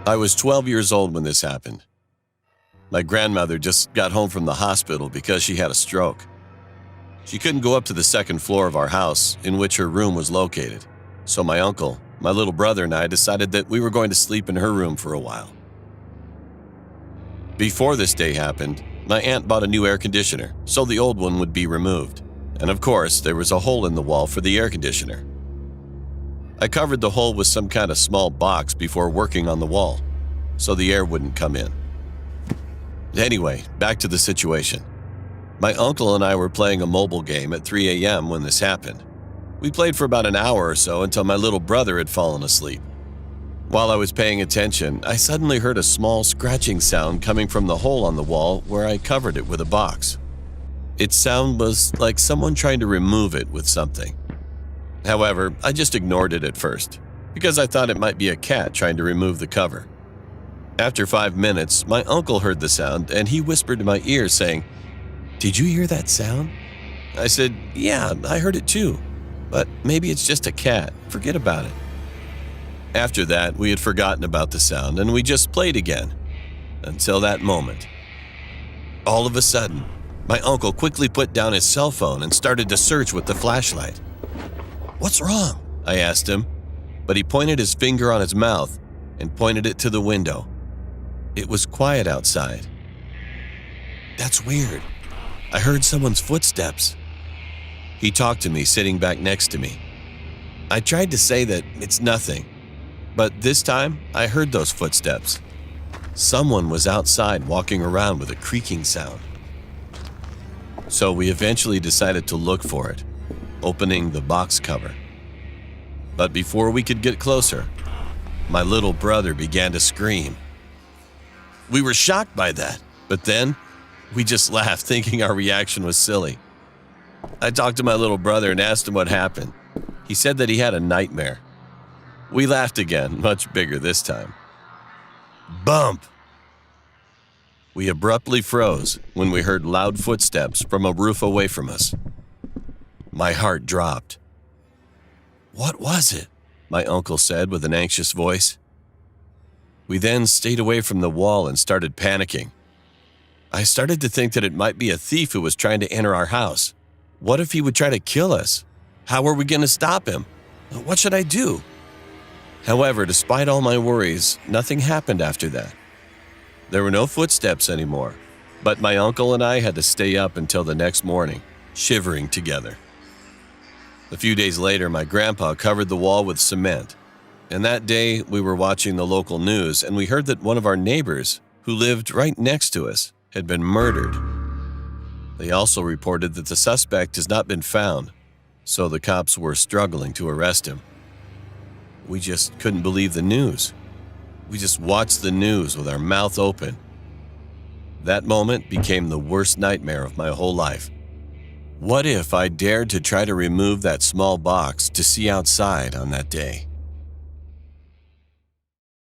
I was 12 years old when this happened. My grandmother just got home from the hospital because she had a stroke. She couldn't go up to the second floor of our house, in which her room was located. So my uncle, my little brother, and I decided that we were going to sleep in her room for a while. Before this day happened, my aunt bought a new air conditioner, so the old one would be removed. And of course, there was a hole in the wall for the air conditioner. I covered the hole with some kind of small box before working on the wall, so the air wouldn't come in. Anyway, back to the situation. My uncle and I were playing a mobile game at 3 a.m. when this happened. We played for about an hour or so until my little brother had fallen asleep. While I was paying attention, I suddenly heard a small scratching sound coming from the hole on the wall where I covered it with a box. Its sound was like someone trying to remove it with something. However, I just ignored it at first, because I thought it might be a cat trying to remove the cover. After 5 minutes, my uncle heard the sound and he whispered in my ear saying, "Did you hear that sound?" I said, "Yeah, I heard it too, but maybe it's just a cat. Forget about it." After that, we had forgotten about the sound and we just played again, until that moment. All of a sudden, my uncle quickly put down his cell phone and started to search with the flashlight. "What's wrong?" I asked him, but he pointed his finger on his mouth and pointed it to the window. It was quiet outside. "That's weird. I heard someone's footsteps." He talked to me sitting back next to me. I tried to say that it's nothing, but this time I heard those footsteps. Someone was outside walking around with a creaking sound. So we eventually decided to look for it, opening the box cover. But before we could get closer, my little brother began to scream. We were shocked by that, but then we just laughed, thinking our reaction was silly. I talked to my little brother and asked him what happened. He said that he had a nightmare. We laughed again, much bigger this time. Bump! We abruptly froze when we heard loud footsteps from a roof away from us. My heart dropped. "What was it?" my uncle said with an anxious voice. We then stayed away from the wall and started panicking. I started to think that it might be a thief who was trying to enter our house. What if he would try to kill us? How are we going to stop him? What should I do? However, despite all my worries, nothing happened after that. There were no footsteps anymore, but my uncle and I had to stay up until the next morning, shivering together. A few days later, my grandpa covered the wall with cement, and that day we were watching the local news and we heard that one of our neighbors, who lived right next to us, had been murdered. They also reported that the suspect has not been found, so the cops were struggling to arrest him. We just couldn't believe the news. We just watched the news with our mouth open. That moment became the worst nightmare of my whole life. What if I dared to try to remove that small box to see outside on that day?